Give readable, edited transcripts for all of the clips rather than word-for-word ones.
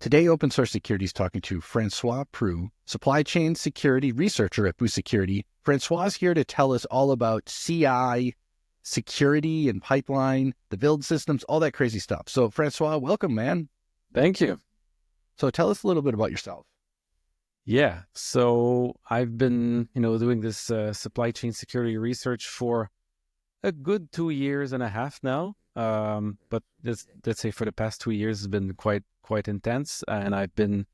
Today, Open Source Security is talking to François Proulx, supply chain security researcher at Boost Security. François is here to tell us all about CI, security and pipeline, the build systems, all that crazy stuff. So François, welcome, man. Thank you. So tell us a little bit about yourself. Yeah, so I've been, doing this supply chain security research for a good 2 years and a half now. But let's say for the past 2 years has been quite intense, and I've been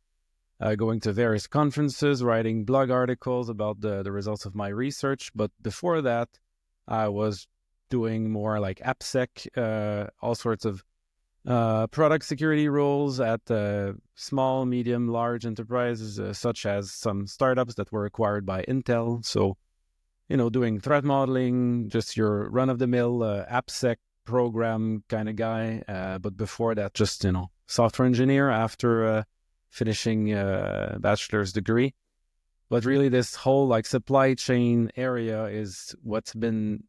going to various conferences, writing blog articles about the results of my research. But before that, I was doing more like AppSec, all sorts of product security roles at small, medium, large enterprises, such as some startups that were acquired by Intel. So, doing threat modeling, just your run-of-the-mill AppSec program kind of guy. But before that, just, software engineer after finishing bachelor's degree. But really, this whole like supply chain area is what's been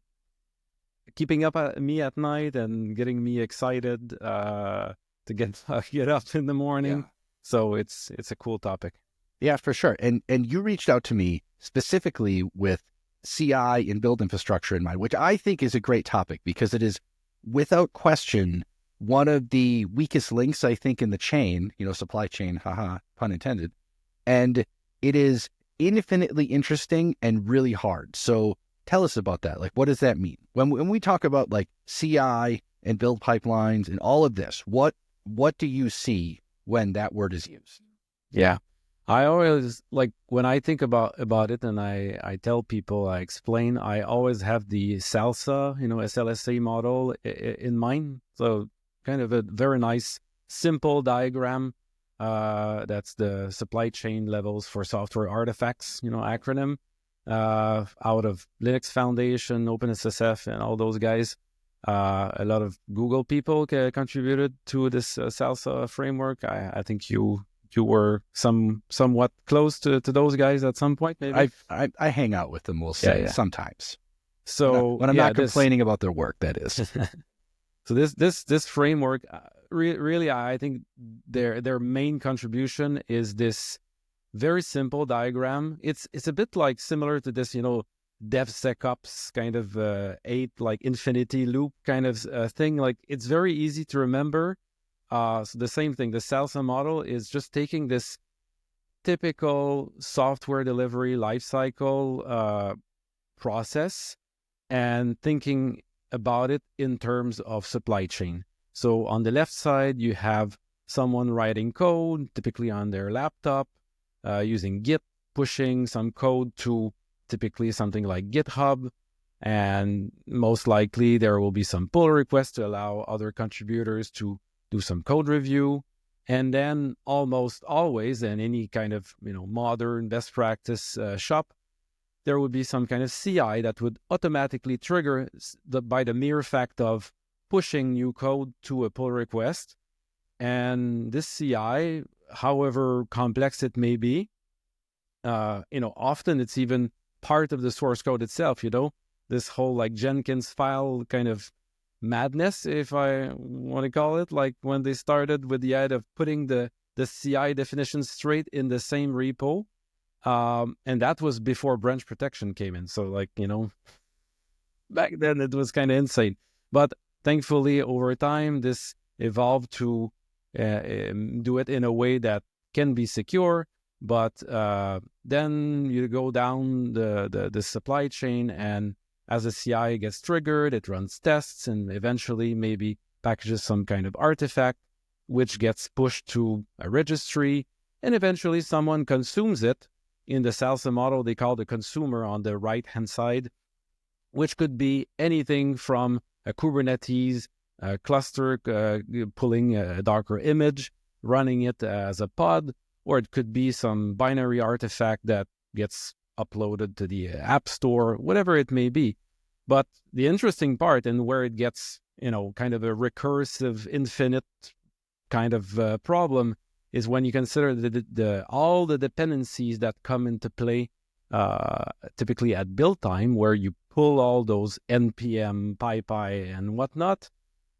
keeping up me at night and getting me excited to get up in the morning. Yeah. So it's a cool topic. Yeah, for sure. And you reached out to me specifically with CI and build infrastructure in mind, which I think is a great topic because it is without question one of the weakest links, I think, in the chain, supply chain, haha, pun intended. And it is infinitely interesting and really hard. So tell us about that. Like, what does that mean? When we talk about like CI and build pipelines and all of this, what do you see when that word is used? Yeah. I always like when I think about it and I tell people, I explain, I always have the SALSA, SLSA model in mind. So kind of a very nice, simple diagram. That's the supply chain levels for software artifacts, acronym. Out of Linux Foundation, OpenSSF, and all those guys. A lot of Google people contributed to this SALSA framework. I think you were somewhat close to those guys at some point, maybe. I hang out with them, we'll say, sometimes. So when I'm not complaining about their work, that is. So this framework, really, I think their main contribution is this very simple diagram. It's a bit like similar to this, DevSecOps kind of 8 like infinity loop kind of thing. Like it's very easy to remember. So the same thing, the SALSA model is just taking this typical software delivery lifecycle process and thinking about it in terms of supply chain. So on the left side, you have someone writing code, typically on their laptop, using Git, pushing some code to typically something like GitHub. And most likely there will be some pull requests to allow other contributors to do some code review. And then almost always in any kind of modern best practice shop, there would be some kind of CI that would automatically trigger by the mere fact of pushing new code to a pull request. And this CI, however complex it may be, often it's even part of the source code itself, this whole like Jenkins file kind of madness, if I want to call it, like when they started with the idea of putting the CI definition straight in the same repo. And that was before branch protection came in. So like, back then it was kind of insane. But thankfully over time, this evolved to do it in a way that can be secure, but then you go down the supply chain, and as a CI gets triggered, it runs tests and eventually maybe packages some kind of artifact, which gets pushed to a registry, and eventually someone consumes it. In the SALSA model, they call the consumer on the right-hand side, which could be anything from a Kubernetes cluster pulling a Docker image, running it as a pod, or it could be some binary artifact that gets uploaded to the app store, whatever it may be. But the interesting part, and where it gets, kind of a recursive, infinite kind of problem, is when you consider all the dependencies that come into play, typically at build time, where you pull all those NPM, PyPy, and whatnot,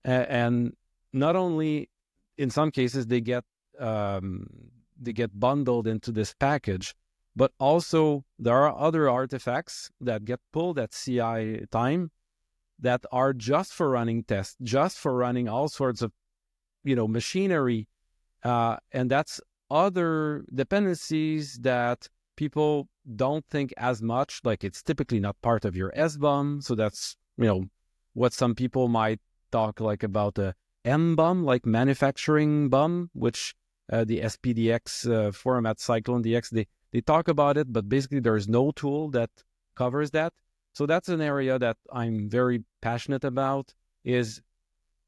and not only in some cases they get they get bundled into this package. But also there are other artifacts that get pulled at CI time that are just for running tests, just for running all sorts of, machinery. And that's other dependencies that people don't think as much, like it's typically not part of your SBOM. So that's, what some people might talk like about a MBOM, like manufacturing BOM, which the SPDX format, CycloneDX, they talk about it, but basically there's no tool that covers that. So that's an area that I'm very passionate about, is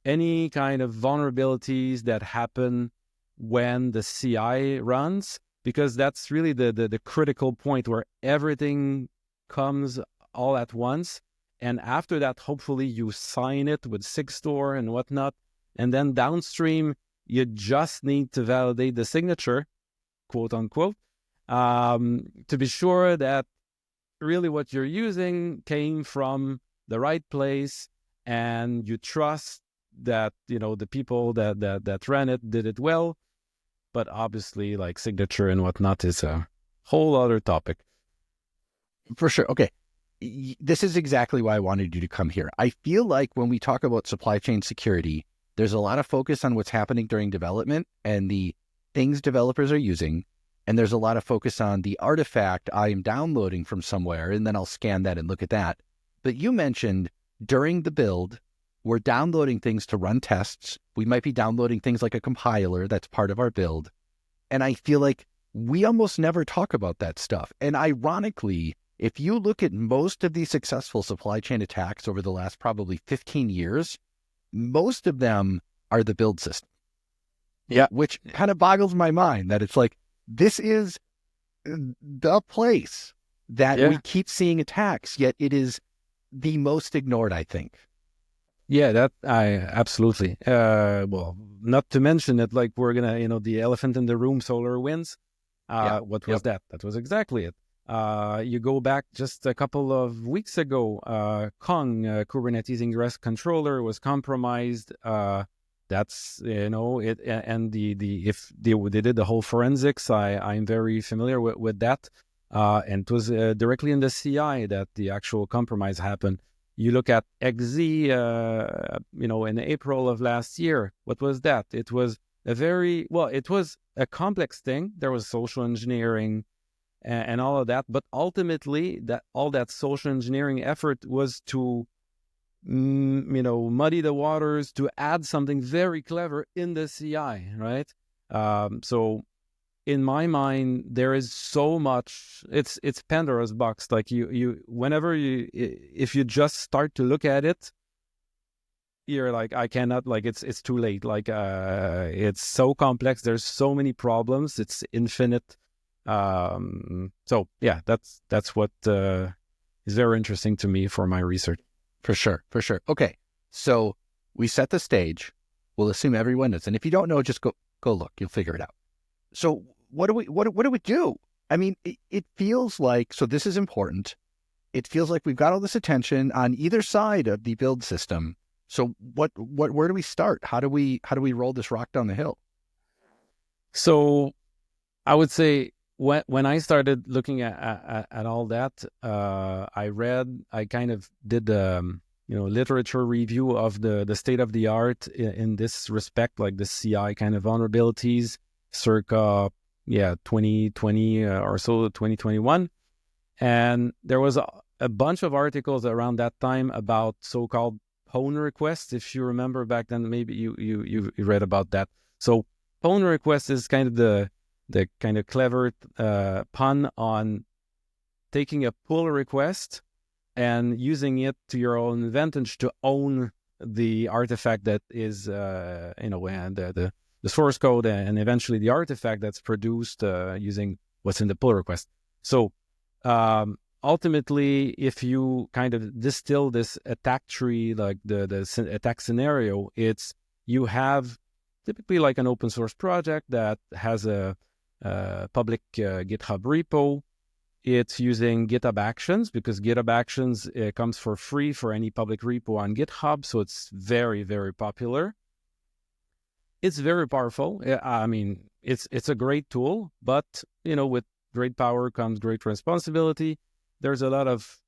any kind of vulnerabilities that happen when the CI runs, because that's really the critical point where everything comes all at once. And after that, hopefully you sign it with SigStore and whatnot. And then downstream, you just need to validate the signature, quote unquote, to be sure that really what you're using came from the right place, and you trust that, the people that ran it did it well. But obviously, like signature and whatnot is a whole other topic. For sure. Okay. This is exactly why I wanted you to come here. I feel like when we talk about supply chain security, there's a lot of focus on what's happening during development and the things developers are using. And there's a lot of focus on the artifact I am downloading from somewhere, and then I'll scan that and look at that. But you mentioned during the build, we're downloading things to run tests. We might be downloading things like a compiler that's part of our build. And I feel like we almost never talk about that stuff. And ironically, if you look at most of these successful supply chain attacks over the last probably 15 years, most of them are the build system. Yeah. Which kind of boggles my mind that it's like, this is the place that we keep seeing attacks, yet it is the most ignored, I think. Yeah, that I absolutely. Well, not to mention that, like, we're gonna, the elephant in the room, SolarWinds. What was that? That was exactly it. You go back just a couple of weeks ago, Kong, Kubernetes Ingress Controller, was compromised. That's, it, and if they did the whole forensics, I'm very familiar with that. And it was directly in the CI that the actual compromise happened. You look at XZ, in April of last year. What was that? It was it was a complex thing. There was social engineering and all of that, but ultimately, all that social engineering effort was to muddy the waters, to add something very clever in the CI, right? So in my mind, there is so much. It's Pandora's box. Like if you just start to look at it, you're like, I cannot. Like it's too late. Like it's so complex. There's so many problems. It's infinite. So yeah, that's what is very interesting to me for my research. For sure. Okay, so we set the stage. We'll assume everyone knows, and if you don't know, just go look. You'll figure it out. So what do we do? I mean, it feels like, so this is important. It feels like we've got all this attention on either side of the build system. So where do we start? How do we roll this rock down the hill? So I would say when I started looking at all that, I kind of did literature review of the state of the art in this respect, like the CI kind of vulnerabilities, circa 2020 or so, 2021, and there was a bunch of articles around that time about so-called pwn requests. If you remember back then, maybe you read about that. So pwn request is kind of the kind of clever pun on taking a pull request and using it to your own advantage to own the artifact that is, and the source code and eventually the artifact that's produced using what's in the pull request. So ultimately, if you kind of distill this attack tree, like the attack scenario, it's you have typically like an open source project that has a public GitHub repo. It's using GitHub Actions because GitHub Actions comes for free for any public repo on GitHub. So it's very, very popular. It's very powerful. I mean, it's a great tool, but with great power comes great responsibility. There's a lot of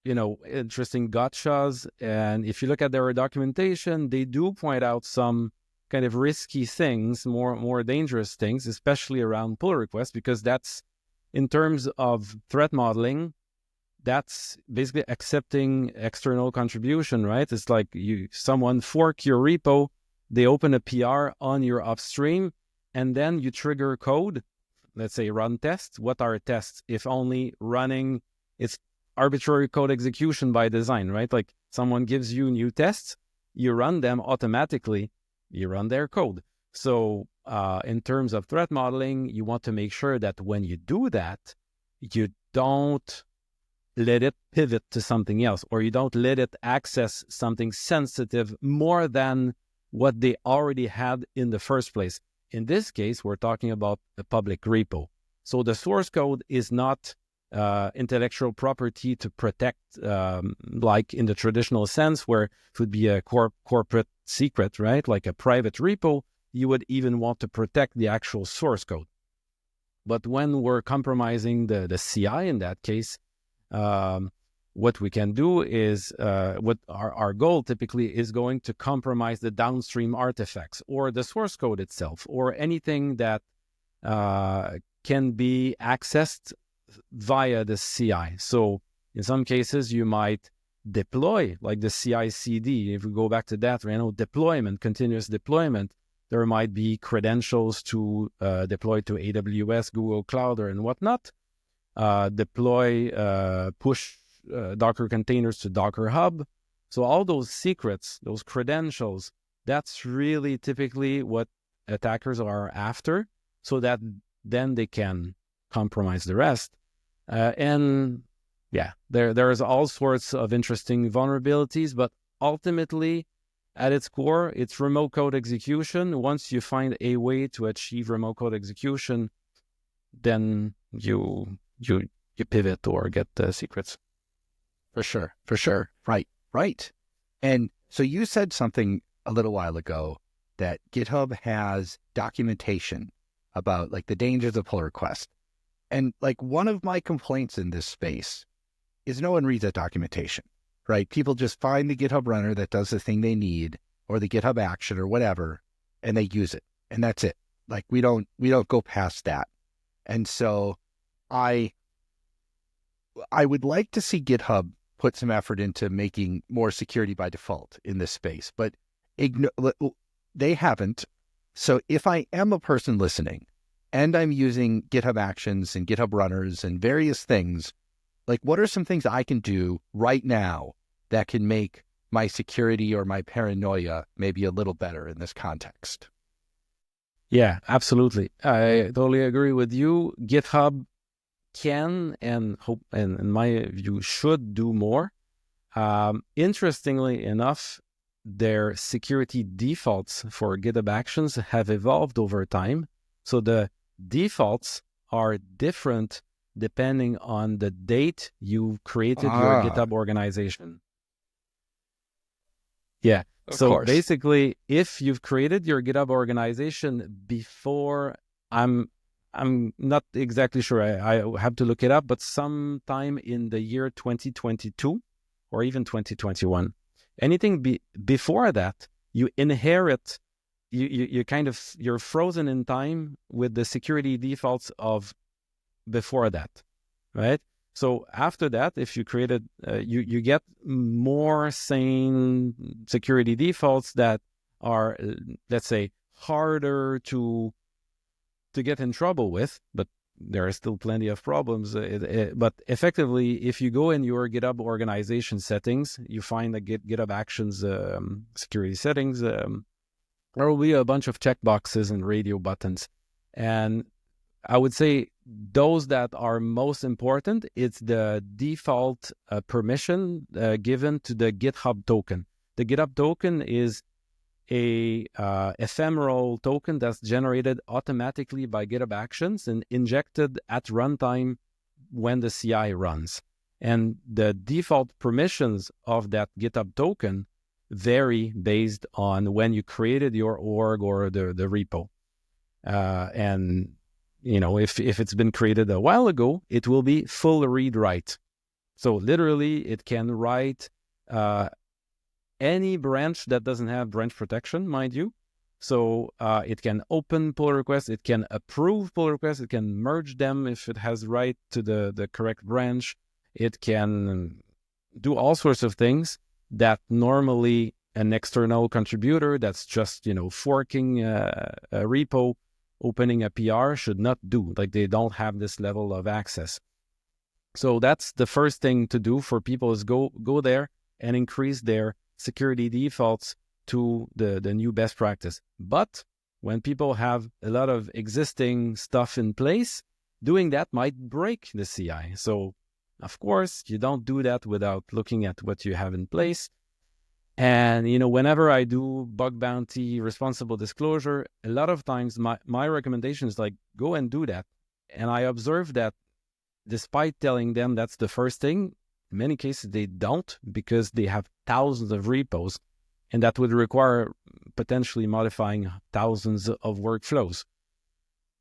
interesting gotchas, and if you look at their documentation, they do point out some kind of risky things, more dangerous things, especially around pull requests, because that's, in terms of threat modeling, that's basically accepting external contribution, right? It's like someone fork your repo, they open a PR on your upstream, and then you trigger code. Let's say run tests. What are tests? If only running, it's arbitrary code execution by design, right? Like someone gives you new tests, you run them automatically, you run their code. So in terms of threat modeling, you want to make sure that when you do that, you don't let it pivot to something else, or you don't let it access something sensitive more than what they already had in the first place. In this case, we're talking about a public repo. So the source code is not intellectual property to protect, like in the traditional sense, where it would be a corporate secret, right? Like a private repo, you would even want to protect the actual source code. But when we're compromising the CI in that case, what we can do is, what our goal typically is going to compromise the downstream artifacts or the source code itself, or anything that can be accessed via the CI. So in some cases, you might deploy, like the CI/CD. If we go back to that, deployment, continuous deployment, there might be credentials to deploy to AWS, Google Cloud, and whatnot. Push Docker containers to Docker Hub. So all those secrets, those credentials, that's really typically what attackers are after, so that then they can compromise the rest. And yeah, there's all sorts of interesting vulnerabilities, but ultimately, at its core, it's remote code execution. Once you find a way to achieve remote code execution, then you pivot or get the secrets. For sure. Right. And so you said something a little while ago that GitHub has documentation about like the dangers of pull request. And like one of my complaints in this space is no one reads that documentation, right? People just find the GitHub runner that does the thing they need, or the GitHub action or whatever, and they use it. And that's it. Like we don't go past that. And so I would like to see GitHub put some effort into making more security by default in this space, but they haven't. So if I am a person listening and I'm using GitHub Actions and GitHub runners and various things, like what are some things I can do right now that can make my security or my paranoia maybe a little better in this context? Yeah, absolutely. I totally agree with you. GitHub can and in my view should do more. Interestingly enough, their security defaults for GitHub Actions have evolved over time. So the defaults are different depending on the date you created your GitHub organization. Yeah. So basically, if you've created your GitHub organization before, I'm not exactly sure. I have to look it up, but sometime in the year 2022 or even 2021, anything before that, you inherit, you're frozen in time with the security defaults of before that, right? So after that, if you created, you get more sane security defaults that are, let's say, harder to get in trouble with, but there are still plenty of problems. But effectively, if you go in your GitHub organization settings, you find the GitHub Actions security settings, there will be a bunch of checkboxes and radio buttons. And I would say those that are most important, it's the default permission given to the GitHub token. The GitHub token is a ephemeral token that's generated automatically by GitHub Actions and injected at runtime when the CI runs. And the default permissions of that GitHub token vary based on when you created your org or the repo. And if it's been created a while ago, it will be full read write. So literally, it can write any branch that doesn't have branch protection, mind you. So it can open pull requests, it can approve pull requests, it can merge them if it has right to the correct branch. It can do all sorts of things that normally an external contributor that's just, forking a repo, opening a PR should not do. Like, they don't have this level of access. So that's the first thing to do for people, is go there and increase their security defaults to the new best practice. But when people have a lot of existing stuff in place, doing that might break the CI. So of course, you don't do that without looking at what you have in place. And, whenever I do bug bounty responsible disclosure, a lot of times my recommendation is like, go and do that. And I observe that despite telling them that's the first thing, in many cases they don't, because they have thousands of repos, and that would require potentially modifying thousands of workflows.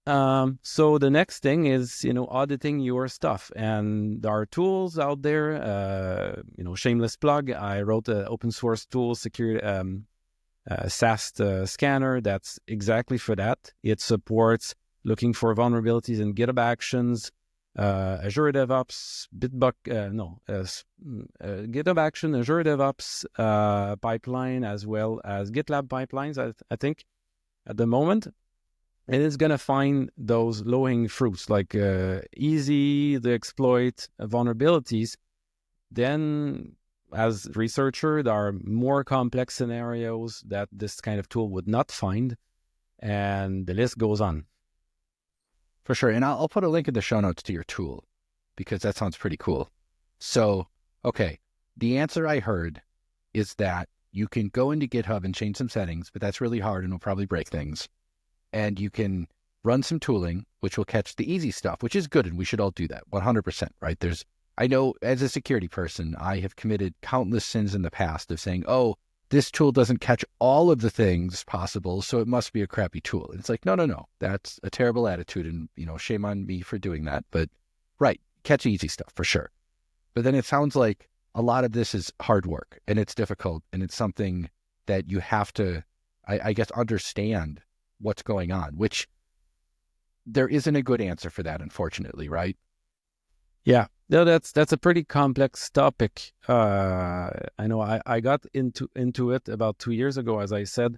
So the next thing is, auditing your stuff. And there are tools out there, shameless plug. I wrote an open source tool, SAST scanner, that's exactly for that. It supports looking for vulnerabilities in GitHub Actions, Azure DevOps, GitHub Action, Azure DevOps pipeline, as well as GitLab pipelines, I think, at the moment. And it's going to find those low-hanging fruits, like easy to exploit vulnerabilities. Then, as researcher, there are more complex scenarios that this kind of tool would not find, and the list goes on. For sure. And I'll put a link in the show notes to your tool, because that sounds pretty cool. So, okay, the answer I heard is that you can go into GitHub and change some settings, but that's really hard and will probably break things. And you can run some tooling, which will catch the easy stuff, which is good, and we should all do that, 100%, right? I know as a security person, I have committed countless sins in the past of saying, oh, this tool doesn't catch all of the things possible, so it must be a crappy tool. And it's like, no. That's a terrible attitude, and, shame on me for doing that. But, right, catch easy stuff, for sure. But then it sounds like a lot of this is hard work, and it's difficult, and it's something that you have to, I guess, understand what's going on, which there isn't a good answer for that, unfortunately, right? Yeah, no, that's a pretty complex topic. I know I got into it about 2 years ago, as I said,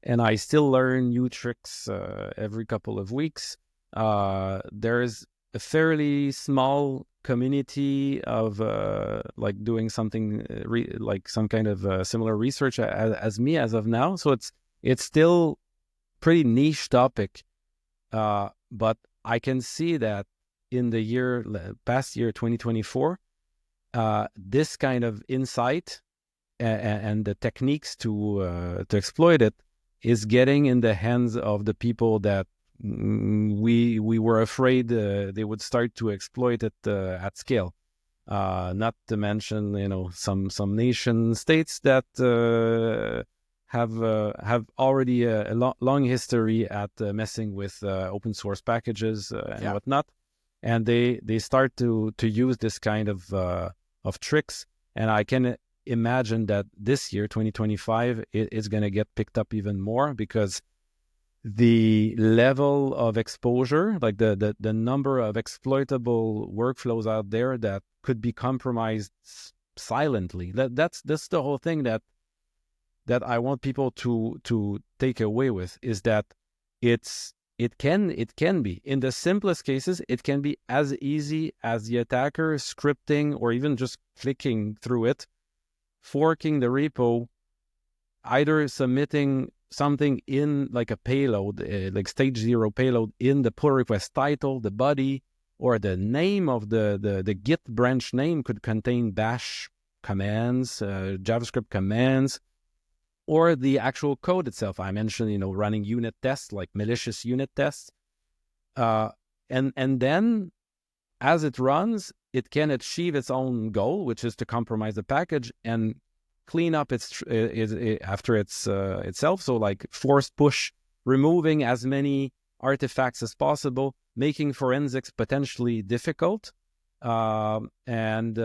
and I still learn new tricks every couple of weeks. There's a fairly small community of like doing something like some kind of similar research as me as of now. So it's still pretty niche topic, but I can see that in the past year 2024, this kind of insight and the techniques to exploit it is getting in the hands of the people that we were afraid they would start to exploit it at scale. Not to mention, some nation states that have already a long history at messing with open source packages and whatnot, and they start to use this kind of tricks. And I can imagine that this year, 2025, it's going to get picked up even more, because the level of exposure, like the number of exploitable workflows out there that could be compromised silently. That's the whole thing that I want people to take away with, is that it can be, in the simplest cases, it can be as easy as the attacker scripting, or even just clicking through it, forking the repo, either submitting something in like a payload, like stage 0 payload, in the pull request title, the body, or the name of the Git branch name could contain bash commands, JavaScript commands, or the actual code itself. I mentioned, running unit tests, like malicious unit tests. And then as it runs, it can achieve its own goal, which is to compromise the package and clean up after itself. So like force push, removing as many artifacts as possible, making forensics potentially difficult. And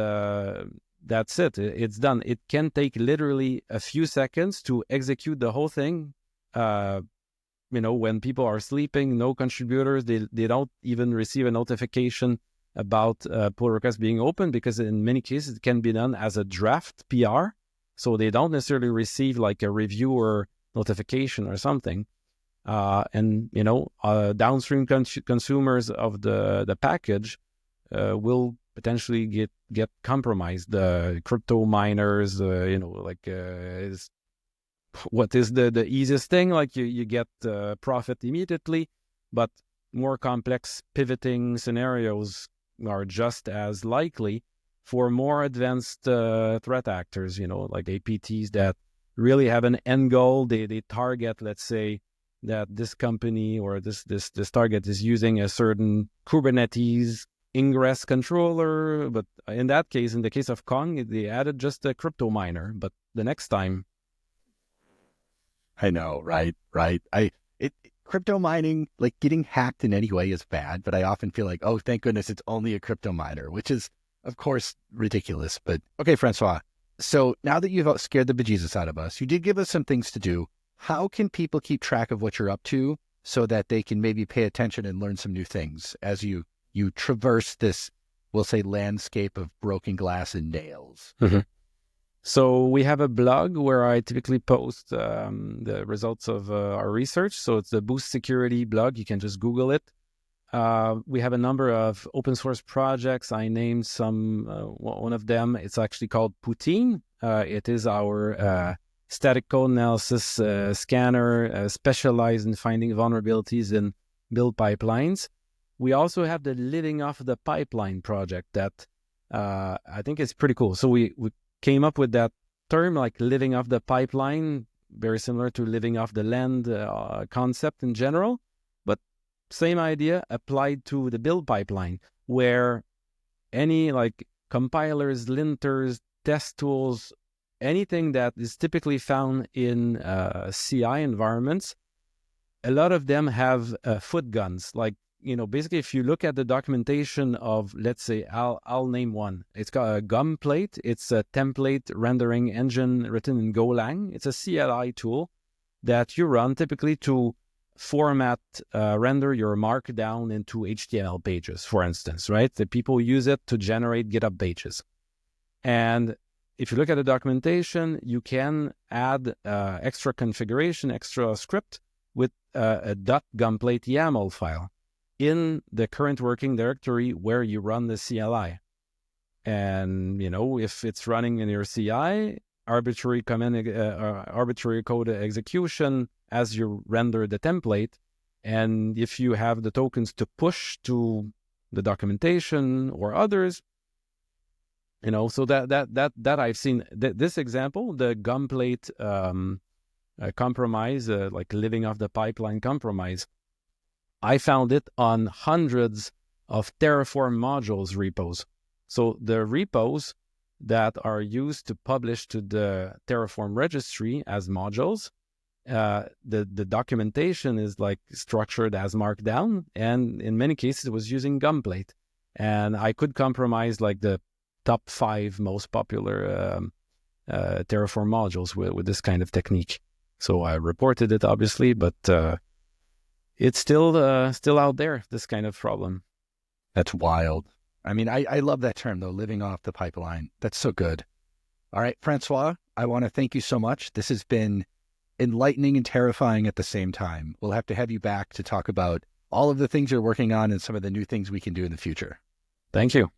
that's it. It's done. It can take literally a few seconds to execute the whole thing. When people are sleeping, no contributors, they don't even receive a notification about pull request being open, because in many cases it can be done as a draft PR. So they don't necessarily receive like a reviewer notification or something. Downstream consumers of the package will potentially get compromised. The crypto miners, what is the easiest thing? Like you get profit immediately, but more complex pivoting scenarios are just as likely for more advanced threat actors, like APTs that really have an end goal. They target, let's say, that this company or this target is using a certain Kubernetes ingress controller, but in that case, in the case of Kong, they added just a crypto miner. But the next time, I know, right? Crypto mining, like getting hacked in any way is bad, but I often feel like, oh, thank goodness it's only a crypto miner, which is, of course, ridiculous. But okay, Francois. So now that you've scared the bejesus out of us, you did give us some things to do. How can people keep track of what you're up to so that they can maybe pay attention and learn some new things as you traverse this, we'll say, landscape of broken glass and nails? Mm-hmm. So we have a blog where I typically post the results of our research. So it's the Boost Security blog. You can just Google it. We have a number of open source projects. I named one of them. It's actually called Poutine. It is our static code analysis scanner specialized in finding vulnerabilities in build pipelines. We also have the Living Off the Pipeline project that I think is pretty cool. So we came up with that term, like living off the pipeline, very similar to living off the land concept in general, but same idea applied to the build pipeline, where any like compilers, linters, test tools, anything that is typically found in CI environments, a lot of them have foot guns. Like, basically, if you look at the documentation of, let's say, I'll name one. It's got a Gumplate. It's a template rendering engine written in Golang. It's a CLI tool that you run typically to format, render your markdown into HTML pages, for instance, right? The people use it to generate GitHub pages. And if you look at the documentation, you can add extra configuration, extra script with a .gumplate YAML file in the current working directory where you run the CLI. And, if it's running in your CI, arbitrary code execution as you render the template. And if you have the tokens to push to the documentation or others, so that I've seen this example, the Gumplate compromise, like living off the pipeline compromise. I found it on hundreds of Terraform modules repos. So the repos that are used to publish to the Terraform registry as modules, the documentation is like structured as Markdown, and in many cases it was using Gumplate. And I could compromise like the top 5 most popular Terraform modules with this kind of technique. So I reported it, obviously, but it's still out there, this kind of problem. That's wild. I mean, I love that term, though, living off the pipeline. That's so good. All right, Francois, I want to thank you so much. This has been enlightening and terrifying at the same time. We'll have to have you back to talk about all of the things you're working on and some of the new things we can do in the future. Thank you.